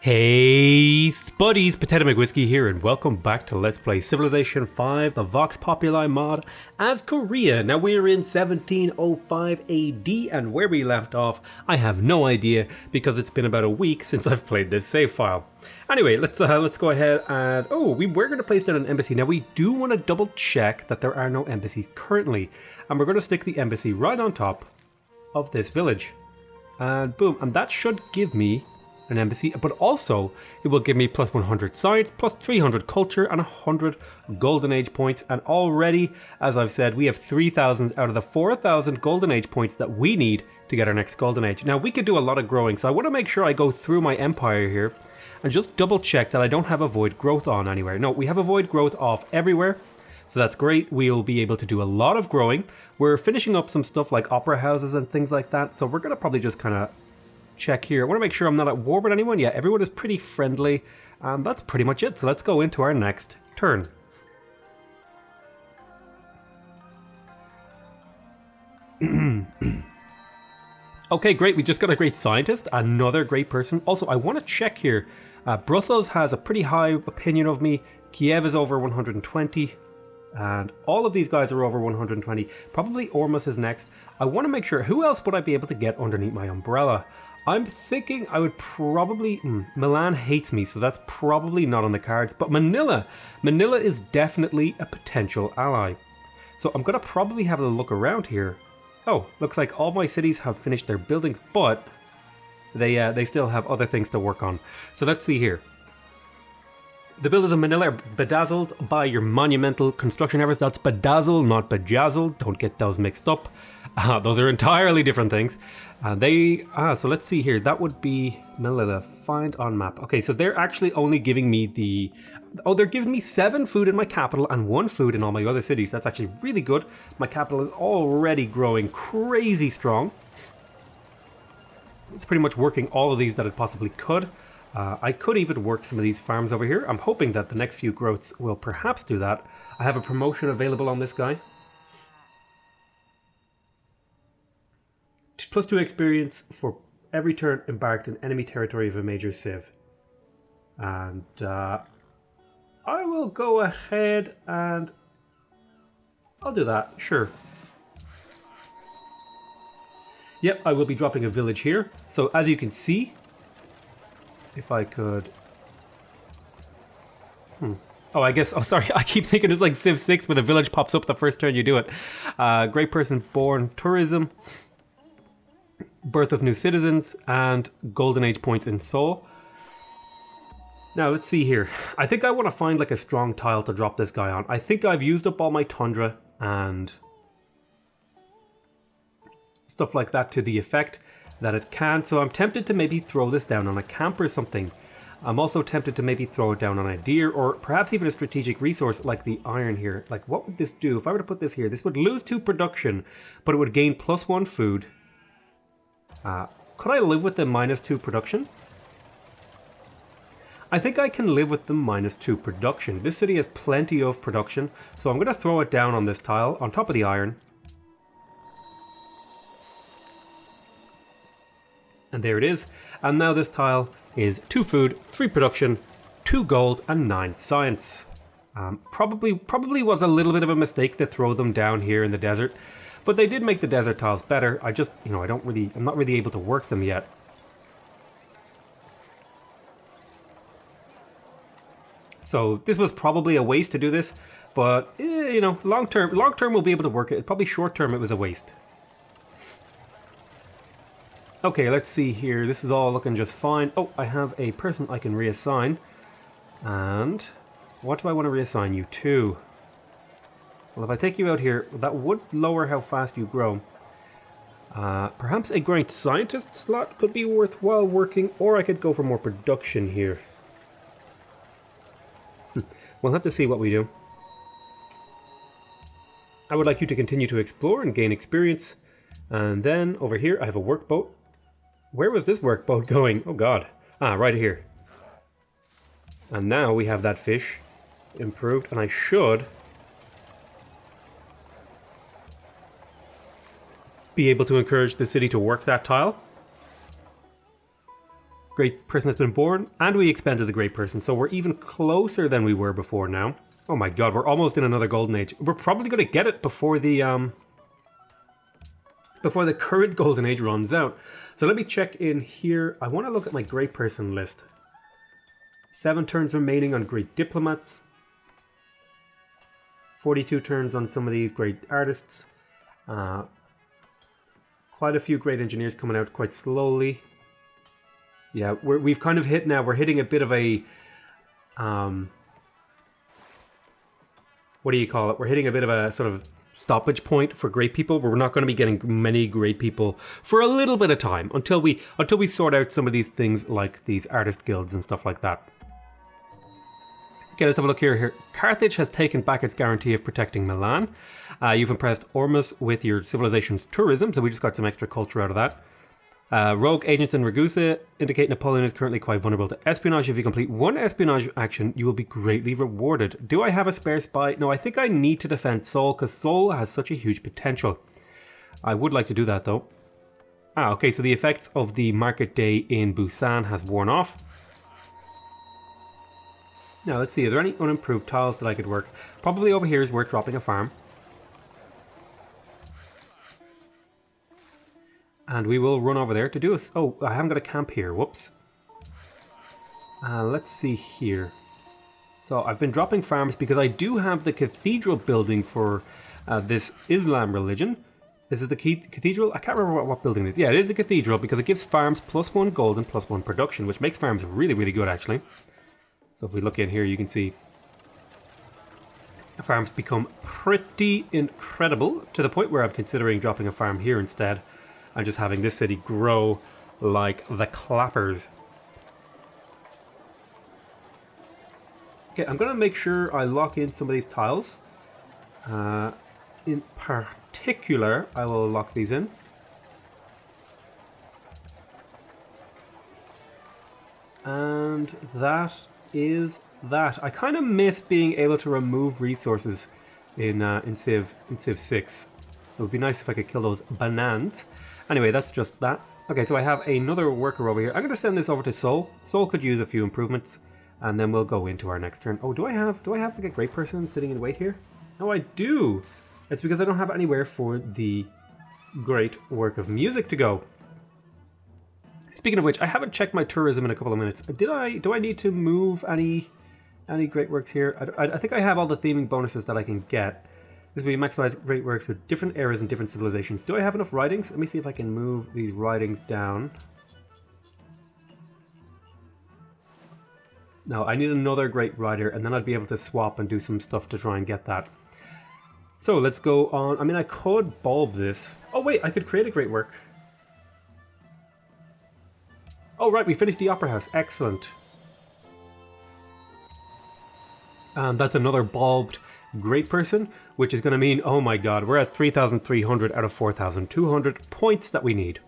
Hey spuddies, PotatoMcWhiskey here, and welcome back to Let's Play Civilization 5, the Vox Populi mod, as Korea. Now we're in 1705 AD, and where we left off, I have no idea, because it's been about a week since I've played this save file. Anyway, let's go ahead and... Oh, we're going to place down an embassy. Now we do want to double check that there are no embassies currently, and we're going to stick the embassy right on top of this village. And boom, and that should give me an embassy, but also it will give me plus 100 science, plus 300 culture, and 100 golden age points. And already, as I've said, we have 3,000 out of the 4,000 golden age points that we need to get our next golden age. Now we could do a lot of growing, so I want to make sure I go through my empire here and just double check that I don't have avoid growth on anywhere. No, we have avoid growth off everywhere, so that's great. We'll be able to do a lot of growing. We're finishing up some stuff like opera houses and things like that, so we're going to probably just kind of check here. I want to make sure I'm not at war with anyone. Yeah, everyone is pretty friendly. That's pretty much it. So let's go into our next turn. Okay, great. We just got a great scientist. Another great person. Also, I want to check here. Brussels has a pretty high opinion of me. Kiev is over 120. And all of these guys are over 120. Probably Ormus is next. I want to make sure. Who else would I be able to get underneath my umbrella? I'm thinking I would probably... Milan hates me, so that's probably not on the cards. But Manila is definitely a potential ally. So I'm going to probably have a look around here. Oh, looks like all my cities have finished their buildings, but they still have other things to work on. So let's see here. The builders of Manila are bedazzled by your monumental construction efforts. That's bedazzled, not bejazzled. Don't get those mixed up. Those are entirely different things. So let's see here. That would be Manila. Find on map. Okay, so they're actually only giving me the... Oh, they're giving me 7 food in my capital and 1 food in all my other cities. That's actually really good. My capital is already growing crazy strong. It's pretty much working all of these that it possibly could. I could even work some of these farms over here. I'm hoping that the next few growths will perhaps do that. I have a promotion available on this guy. Plus 2 experience for every turn embarked in enemy territory of a major civ. And I will go ahead and I'll do that, sure. Yep, I will be dropping a village here. So as you can see, if I could... Oh, I guess... Oh, sorry. I keep thinking it's like Civ 6 where the village pops up the first turn you do it. Great person born tourism. Birth of new citizens. And golden age points in Seoul. Now, let's see here. I think I want to find like a strong tile to drop this guy on. I think I've used up all my tundra and stuff like that to the effect that it can. So I'm tempted to maybe throw this down on a camp or something. I'm also tempted to maybe throw it down on a deer or perhaps even a strategic resource like the iron here. Like, what would this do? If I were to put this here, this would lose 2 production, but it would gain plus 1 food. Could I live with the minus 2 production? I think I can live with the minus 2 production. This city has plenty of production, so I'm going to throw it down on this tile on top of the iron. And there it is. And now this tile is 2 food, 3 production, 2 gold, and 9 science. Probably was a little bit of a mistake to throw them down here in the desert, but they did make the desert tiles better. I just, I'm not really able to work them yet. So this was probably a waste to do this, but long term we'll be able to work it. Probably short term it was a waste. Okay, let's see here. This is all looking just fine. Oh, I have a person I can reassign. And what do I want to reassign you to? Well, if I take you out here, that would lower how fast you grow. Perhaps a great scientist slot could be worthwhile working, or I could go for more production here. We'll have to see what we do. I would like you to continue to explore and gain experience. And then over here, I have a workboat. Where was this workboat going? Oh god. Right here. And now we have that fish improved, and I should be able to encourage the city to work that tile. great person has been born, and we expended the great person, so we're even closer than we were before now. Oh my god, we're almost in another golden age. We're probably going to get it before the current golden age runs out. So let me check in here. I want to look at my great person list. 7 turns remaining on great diplomats. 42 turns on some of these great artists. Quite a few great engineers coming out quite slowly. Yeah, we've kind of hit now. We're hitting a bit of a... what do you call it? We're hitting a bit of a sort of stoppage point for great people, where we're not going to be getting many great people for a little bit of time until we sort out some of these things like these artist guilds and stuff like that. Okay, let's have a look here. Carthage has taken back its guarantee of protecting Milan. You've impressed Ormus with your civilization's tourism, so we just got some extra culture out of that. Rogue agents in Ragusa indicate Napoleon is currently quite vulnerable to espionage. If you complete one espionage action, you will be greatly rewarded. Do I have a spare spy? No, I think I need to defend Seoul, because Seoul has such a huge potential. I would like to do that, though. Okay, so the effects of the market day in Busan has worn off. Now, let's see. Are there any unimproved tiles that I could work? Probably over here is worth dropping a farm. And we will run over there to do us. Oh, I haven't got a camp here. Whoops. Let's see here. So I've been dropping farms because I do have the cathedral building for this Islam religion. Is it the cathedral? I can't remember what building it is. Yeah, it is the cathedral because it gives farms +1 gold and +1 production, which makes farms really, really good, actually. So if we look in here, you can see the farms become pretty incredible, to the point where I'm considering dropping a farm here instead and just having this city grow like the clappers. Okay, I'm going to make sure I lock in some of these tiles. In particular, I will lock these in. And that is that. I kind of miss being able to remove resources in Civ 6. It would be nice if I could kill those bananas. Anyway, that's just that. Okay, so I have another worker over here. I'm going to send this over to Seoul. Seoul could use a few improvements, and then we'll go into our next turn. Oh, do I have like a great person sitting in wait here? Oh, I do. It's because I don't have anywhere for the great work of music to go. Speaking of which, I haven't checked my tourism in a couple of minutes. Do I need to move any great works here? I think I have all the theming bonuses that I can get. This will be maximize great works with different eras and different civilizations. Do I have enough writings? Let me see if I can move these writings down. No, I need another great writer, and then I'd be able to swap and do some stuff to try and get that. So let's go on. I mean, I could bulb this. Oh wait, I could create a great work. Oh right, we finished the Opera House. Excellent. And that's another bulbed great person, which is going to mean, oh my god, we're at 3,300 out of 4,200 points that we need.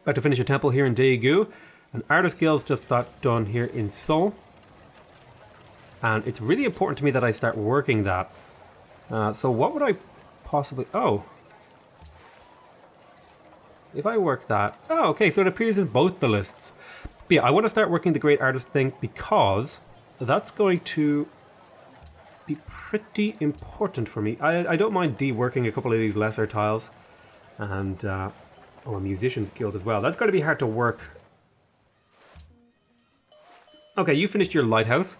About to finish a temple here in Daegu. An artist guild's just got done here in Seoul. And it's really important to me that I start working that. So what would I possibly... Oh. If I work that... Oh, okay, so it appears in both the lists. But yeah, I want to start working the great artist thing because that's going to be pretty important for me. I don't mind deworking a couple of these lesser tiles. And, oh, a musician's guild as well. That's going to be hard to work. Okay, you finished your lighthouse,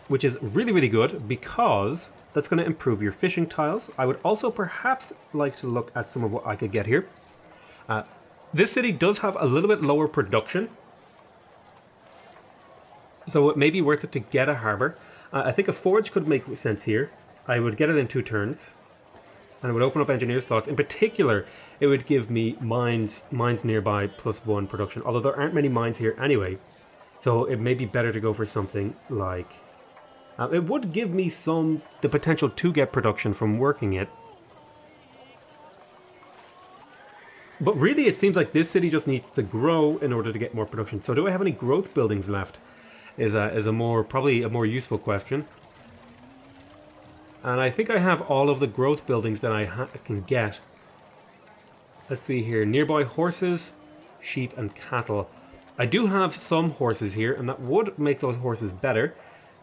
which is really, really good because that's going to improve your fishing tiles. I would also perhaps like to look at some of what I could get here. This city does have a little bit lower production, so it may be worth it to get a harbour. I think a forge could make sense here. I would get it in 2 turns, and it would open up engineer slots. In particular, it would give me mines nearby +1 production, although there aren't many mines here anyway. So it may be better to go for something like... it would give me the potential to get production from working it. But really it seems like this city just needs to grow in order to get more production. So do I have any growth buildings left? Is probably a more useful question. And I think I have all of the growth buildings that I can get. Let's see here. Nearby horses. sheep, and cattle. I do have some horses here, and that would make those horses better.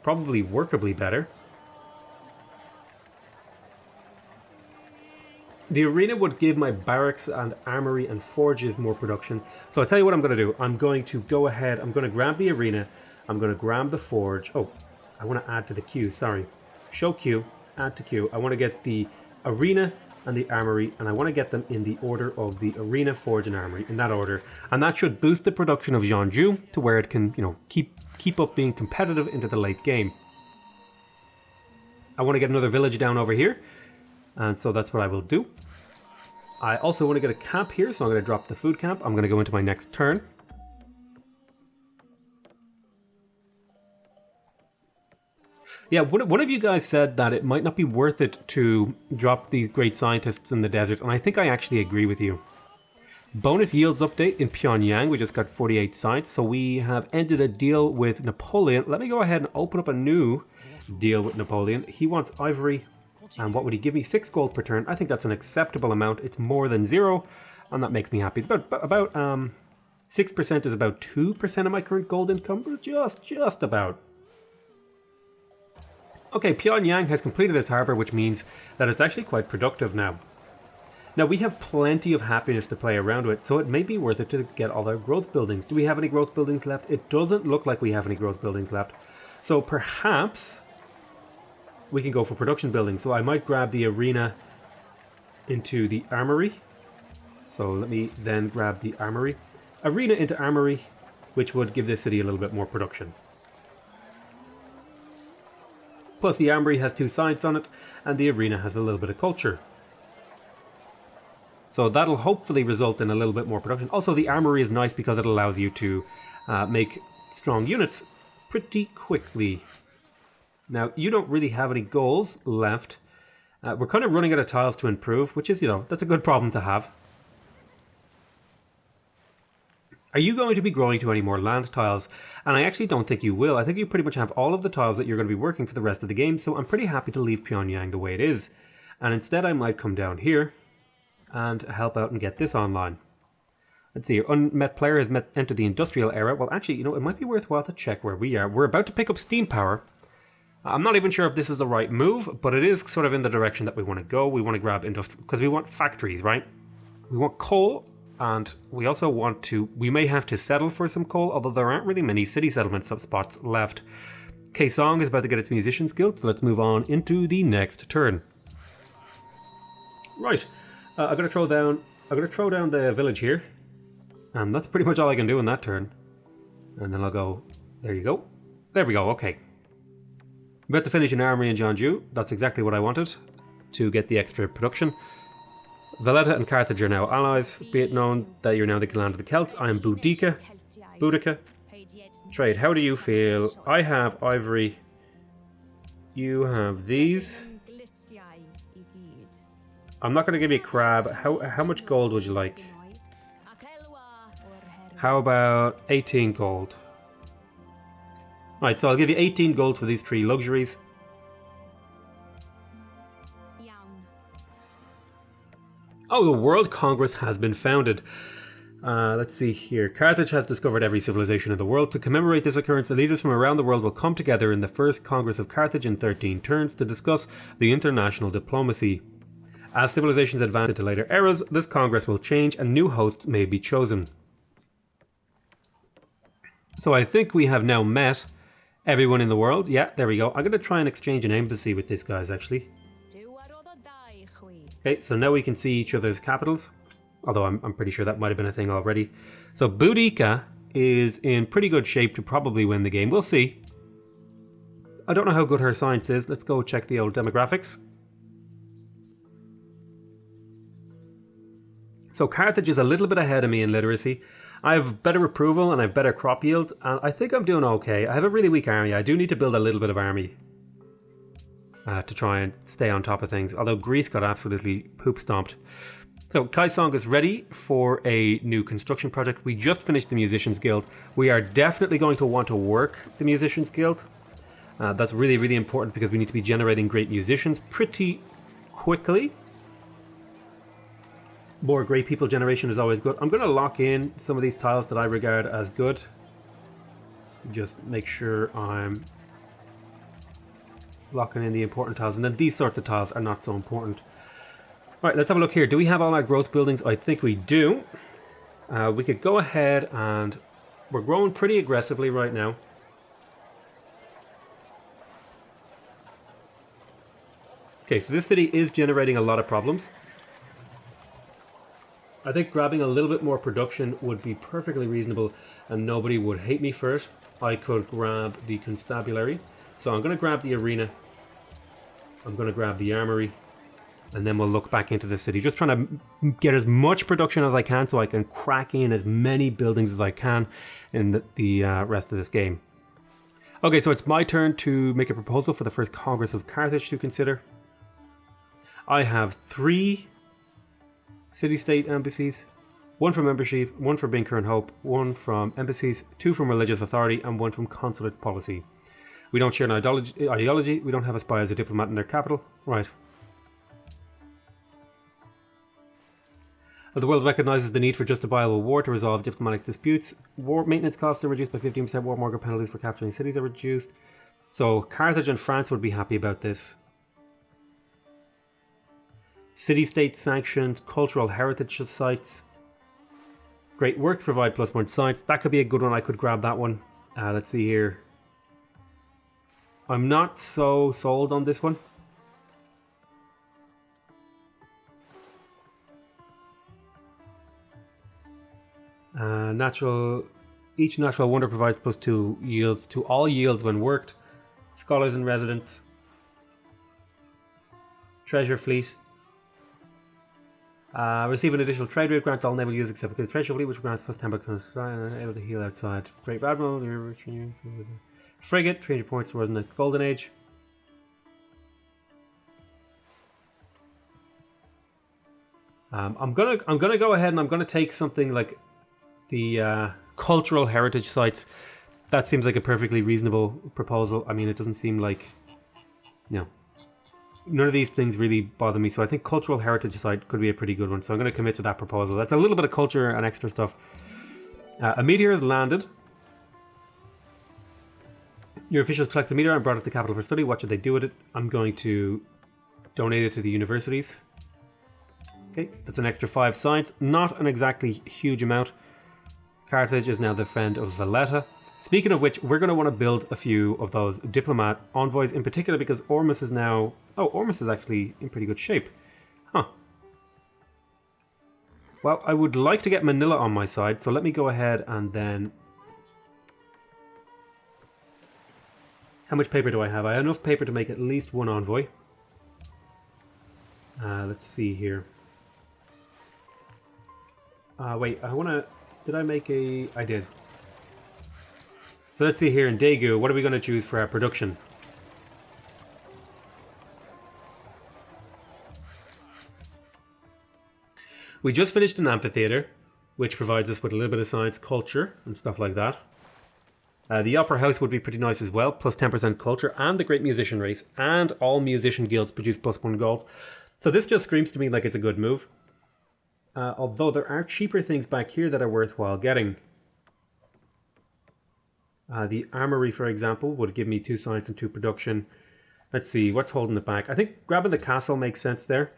Probably workably better. The arena would give my barracks and armory and forges more production. So I'll tell you what I'm going to do. I'm going to go ahead. I'm going to grab the arena. I'm going to grab the forge. Oh, I want to add to the queue. Sorry. Show queue. Add to queue. I want to get the arena and the armory, and I want to get them in the order of the arena, forge, and armory, in that order. And that should boost the production of Jeonju to where it can, you know, keep up being competitive into the late game. I want to get another village down over here, and so that's what I will do. I also want to get a camp here, so I'm going to drop the food camp. I'm going to go into my next turn. Yeah, one of you guys said that it might not be worth it to drop these great scientists in the desert, and I think I actually agree with you. Bonus yields update in Pyongyang. We just got 48 science, so we have ended a deal with Napoleon. Let me go ahead and open up a new deal with Napoleon. He wants ivory. And what would he give me? 6 gold per turn. I think that's an acceptable amount. It's more than 0, and that makes me happy. It's about 6% is about 2% of my current gold income, but just about. Okay, Pyongyang has completed its harbor, which means that it's actually quite productive now. Now, we have plenty of happiness to play around with, so it may be worth it to get all our growth buildings. Do we have any growth buildings left? It doesn't look like we have any growth buildings left. So perhaps we can go for production buildings. So I might grab the arena into the armory. So let me then grab the armory. Arena into armory, which would give this city a little bit more production. Plus the armory has 2 sides on it, and the arena has a little bit of culture. So that'll hopefully result in a little bit more production. Also, the armory is nice because it allows you to make strong units pretty quickly. Now, you don't really have any goals left. We're kind of running out of tiles to improve, which is, you know, that's a good problem to have. Are you going to be growing to any more land tiles? And I actually don't think you will. I think you pretty much have all of the tiles that you're going to be working for the rest of the game, so I'm pretty happy to leave Pyongyang the way it is. And instead I might come down here and help out and get this online. Let's see, your unmet player has entered the industrial era. Well, actually, you know, it might be worthwhile to check where we are. We're about to pick up steam power. I'm not even sure if this is the right move, but it is sort of in the direction that we want to go. We want to grab industrial, because we want factories, right? We want coal, and we also want to, we may have to settle for some coal, although there aren't really many city settlement spots left. Kaesong is about to get its musicians guild, so let's move on into the next turn. Right, I'm going to throw down the village here, and that's pretty much all I can do in that turn. And then I'll go, there you go. There we go, okay. I'm about to finish an armory in Jeonju. That's exactly what I wanted to get the extra production. Valletta and Carthage are now allies. Be it known that you're now the land of the Celts. I am Boudica. Trade, how do you feel? I have ivory. You have these. I'm not going to give you a crab. How much gold would you like? How about 18 gold? Right, so I'll give you 18 gold for these 3 luxuries. Oh, the World Congress has been founded. Let's see here. Carthage has discovered every civilization in the world. To commemorate this occurrence, the leaders from around the world will come together in the first Congress of Carthage in 13 turns to discuss the international diplomacy. As civilizations advance into later eras, this Congress will change and new hosts may be chosen. So I think we have now met everyone in the world. Yeah, there we go. I'm going to try and exchange an embassy with this guys, actually. Okay, so now we can see each other's capitals. Although I'm pretty sure that might have been a thing already. So Boudica is in pretty good shape to probably win the game. We'll see. I don't know how good her science is. Let's go check the old demographics. So Carthage is a little bit ahead of me in literacy. I have better approval and I have better crop yield. And I think I'm doing okay. I have a really weak army. I do need to build a little bit of army to try and stay on top of things. Although Greece got absolutely poop stomped. So Kaesong is ready for a new construction project. We just finished the Musicians Guild. We are definitely going to want to work the Musicians Guild. That's really, really important because we need to be generating great musicians pretty quickly. More great people generation is always good. I'm going to lock in some of these tiles that I regard as good. Just make sure I'm locking in the important tiles, and then these sorts of tiles are not so important. Alright, let's have a look here. Do we have all our growth buildings? I think we do. We could go ahead and we're growing pretty aggressively right now. Okay, so this city is generating a lot of problems. I think grabbing a little bit more production would be perfectly reasonable and nobody would hate me for it. I could grab the constabulary. So I'm going to grab the arena. I'm going to grab the armory. And then we'll look back into the city. Just trying to get as much production as I can so I can crack in as many buildings as I can in the rest of this game. Okay, so it's my turn to make a proposal for the first Congress of Carthage to consider. I have 3 city-state embassies. 1 from membership, 1 from being current hope, 1 from embassies, 2 from religious authority, and 1 from consulate's policy. We don't share an ideology. We don't have a spy as a diplomat in their capital. Right. The world recognizes the need for justifiable war to resolve diplomatic disputes. War maintenance costs are reduced by 15%. War mortgage penalties for capturing cities are reduced. So Carthage and France would be happy about this. City-state sanctioned cultural heritage sites. Great works provide +1 sites. That could be a good one. I could grab that one. Let's see here. I'm not so sold on this one. Each natural wonder provides +2 yields to all yields when worked. Scholars and residents. Treasure fleet. Receive an additional trade rate grant to all naval users except for the treasure fleet, which grants +10% and able to heal outside. Great Admiral. Frigate, 300 points more than the Golden Age. I'm gonna go ahead and I'm gonna take something like the cultural heritage sites. That seems like a perfectly reasonable proposal. I mean, it doesn't seem like, you know, none of these things really bother me. So I think cultural heritage site could be a pretty good one. So I'm going to commit to that proposal. That's a little bit of culture and extra stuff. A meteor has landed. Your officials collect the meteor and brought it to the capital for study. What should they do with it? I'm going to donate it to the universities. Okay, that's an extra 5 science. Not an exactly huge amount. Carthage is now the friend of Valletta. Speaking of which, we're going to want to build a few of those diplomat envoys in particular because Ormus is now... Oh, Ormus is actually in pretty good shape. Huh. Well, I would like to get Manila on my side, so let me go ahead and then... How much paper do I have? I have enough paper to make at least 1 envoy. Let's see here. Wait, I want to... Did I make a... I did. So let's see here in Daegu, what are we going to choose for our production? We just finished an amphitheater, which provides us with a little bit of science, culture, and stuff like that. The opera house would be pretty nice as well, plus 10% culture, and the great musician race, and all musician guilds produce +1 gold. So this just screams to me like it's a good move. Although there are cheaper things back here that are worthwhile getting. The armory, for example, would give me 2 science and 2 production. Let's see, what's holding it back? I think grabbing the castle makes sense there.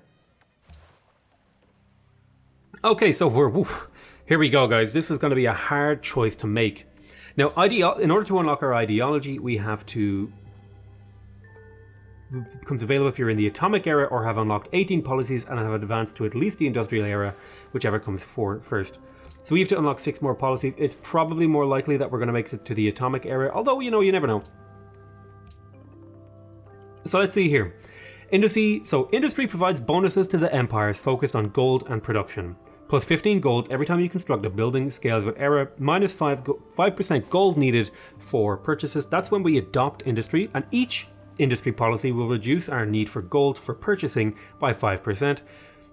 Okay, so here we go, guys. This is going to be a hard choice to make. Now, in order to unlock our ideology, we have to... It becomes available if you're in the atomic era or have unlocked 18 policies and have advanced to at least the industrial era, whichever comes first. So we have to unlock 6 more policies. It's probably more likely that we're going to make it to the atomic era, although, you know, you never know. So let's see here. Industry provides bonuses to the empires focused on gold and production. Plus 15 gold every time you construct a building, scales with era, minus 5% gold needed for purchases. That's when we adopt industry, and each industry policy will reduce our need for gold for purchasing by 5%.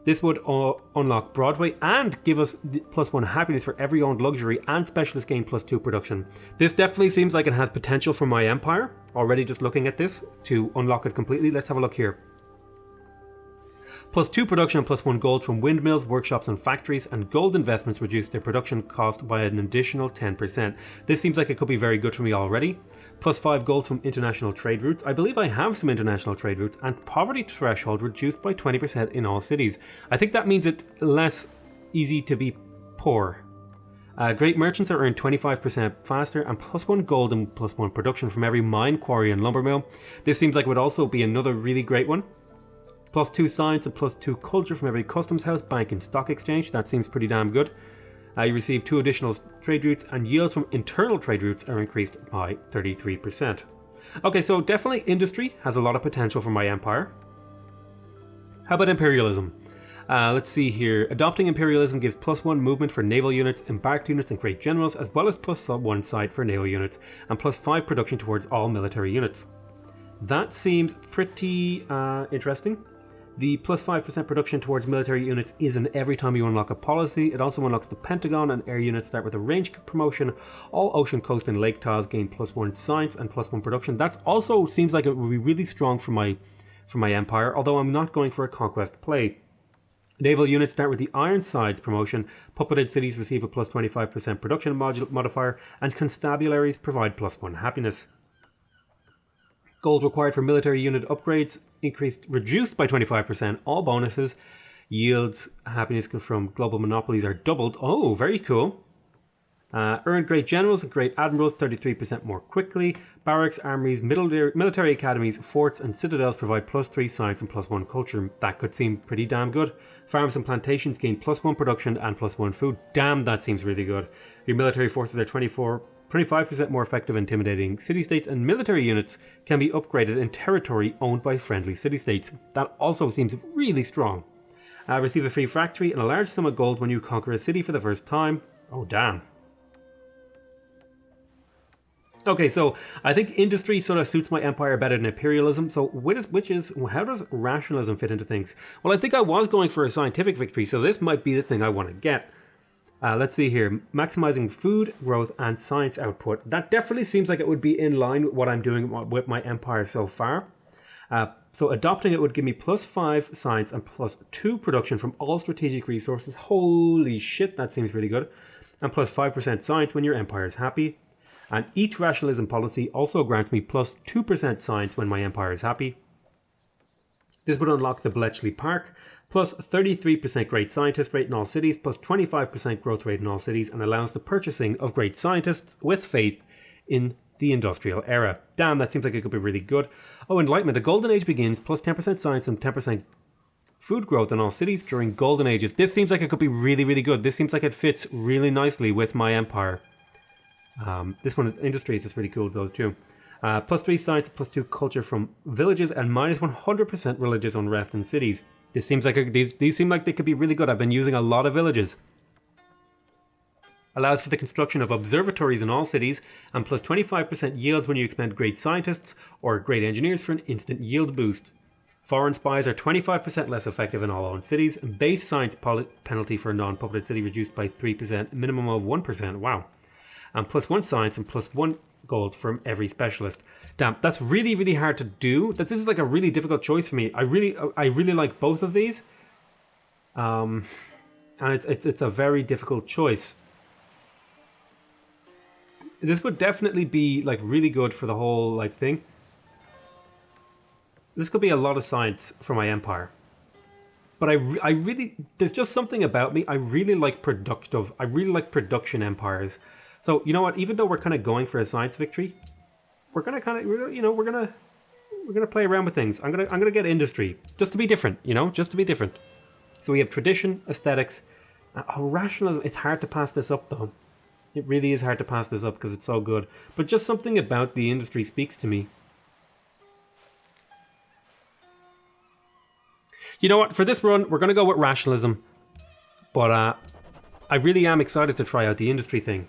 This would unlock Broadway and give us +1 happiness for every owned luxury, and specialist gain +2 production. This definitely seems like it has potential for my empire, already just looking at this, to unlock it completely. Let's have a look here. +2 production and +1 gold from windmills, workshops and factories, and gold investments reduce their production cost by an additional 10%. This seems like it could be very good for me already. +5 gold from international trade routes. I believe I have some international trade routes, and poverty threshold reduced by 20% in all cities. I think that means it's less easy to be poor. Great merchants are earned 25% faster, and +1 gold and +1 production from every mine, quarry and lumber mill. This seems like it would also be another really great one. +2 science and +2 culture from every customs house, bank and stock exchange. That seems pretty damn good. You receive 2 additional trade routes, and yields from internal trade routes are increased by 33%. Okay, so definitely industry has a lot of potential for my empire. How about imperialism? Let's see here. Adopting imperialism gives +1 movement for naval units, embarked units and great generals, as well as +1 sight for naval units, and +5 production towards all military units. That seems pretty interesting. The +5% production towards military units isn't every time you unlock a policy. It also unlocks the Pentagon, and air units start with a range promotion. All ocean, coast and lake tiles gain +1 science and +1 production. That also seems like it would be really strong for my empire, although I'm not going for a conquest play. Naval units start with the Ironsides promotion. Puppeted cities receive a +25% production modifier, and constabularies provide +1 happiness. Gold required for military unit upgrades reduced by 25%. All bonuses, yields, happiness from global monopolies are doubled. Oh, very cool. Earned great generals and great admirals 33% more quickly. Barracks, armories, military academies, forts, and citadels provide +3 science and +1 culture. That could seem pretty damn good. Farms and plantations gain +1 production and +1 food. Damn, that seems really good. Your military forces are 25% more effective, intimidating city-states, and military units can be upgraded in territory owned by friendly city-states. That also seems really strong. Receive a free factory and a large sum of gold when you conquer a city for the first time. Oh, damn. Okay, so I think industry sort of suits my empire better than imperialism. So how does rationalism fit into things? Well, I think I was going for a scientific victory, so this might be the thing I want to get. Let's see here. Maximizing food growth and science output. That definitely seems like it would be in line with what I'm doing with my empire so far. So adopting it would give me +5 science and +2 production from all strategic resources. Holy shit, that seems really good. And +5% science when your empire is happy. And each rationalism policy also grants me +2% science when my empire is happy. This would unlock the Bletchley Park, +33% great scientist rate in all cities, +25% growth rate in all cities, and allows the purchasing of great scientists with faith in the industrial era. Damn, that seems like it could be really good. Oh, Enlightenment. A golden age begins, +10% science and 10% food growth in all cities during golden ages. This seems like it could be really, really good. This seems like it fits really nicely with my empire. This one, industries, is pretty cool though too. +3 science, +2 culture from villages, and -100% religious unrest in cities. This seems like these seem like they could be really good. I've been using a lot of villages. Allows for the construction of observatories in all cities, and +25% yields when you expend great scientists or great engineers for an instant yield boost. Foreign spies are 25% less effective in all owned cities. Base science penalty for a non-puppeted city reduced by 3%, minimum of 1%. Wow. And +1 science and +1 gold from every specialist. Damn, that's really, really hard to do. This is like a really difficult choice for me. I really like both of these. And it's a very difficult choice. This would definitely be like really good for the whole like thing. This could be a lot of science for my empire. But I really, there's just something about me. I really like production empires. So, you know what, even though we're kind of going for a science victory, we're going to we're going to play around with things. I'm going to get industry just to be different, just to be different. So we have tradition, aesthetics, rationalism. It's hard to pass this up though. It really is hard to pass this up because it's so good. But just something about the industry speaks to me. You know what, for this run, we're going to go with rationalism. But I really am excited to try out the industry thing.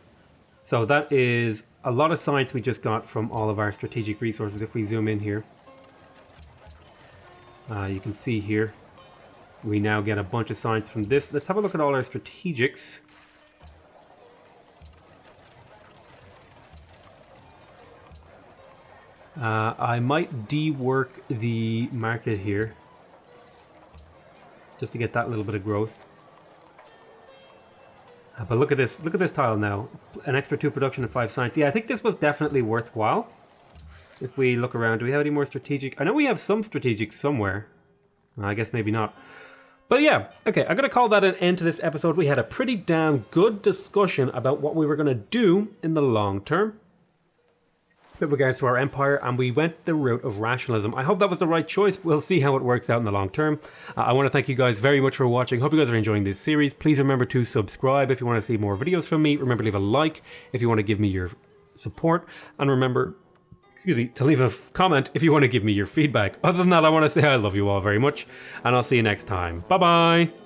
So that is a lot of science we just got from all of our strategic resources. If we zoom in here, you can see here, we now get a bunch of science from this. Let's have a look at all our strategics. I might dework the market here. just to get that little bit of growth. But look at this tile now. An extra 2 production and 5 science. Yeah, I think this was definitely worthwhile. If we look around, do we have any more strategic? I know we have some strategic somewhere. I guess maybe not. But yeah, okay, I'm going to call that an end to this episode. We had a pretty damn good discussion about what we were going to do in the long term with regards to our empire, and we went the route of rationalism. I hope that was the right choice. We'll see how it works out in the long term. I want to thank you guys very much for watching. Hope you guys are enjoying this series. Please remember to subscribe if you want to see more videos from me. Remember to leave a like if you want to give me your support. And remember, to leave a comment if you want to give me your feedback. Other than that, I want to say I love you all very much, and I'll see you next time. Bye-bye!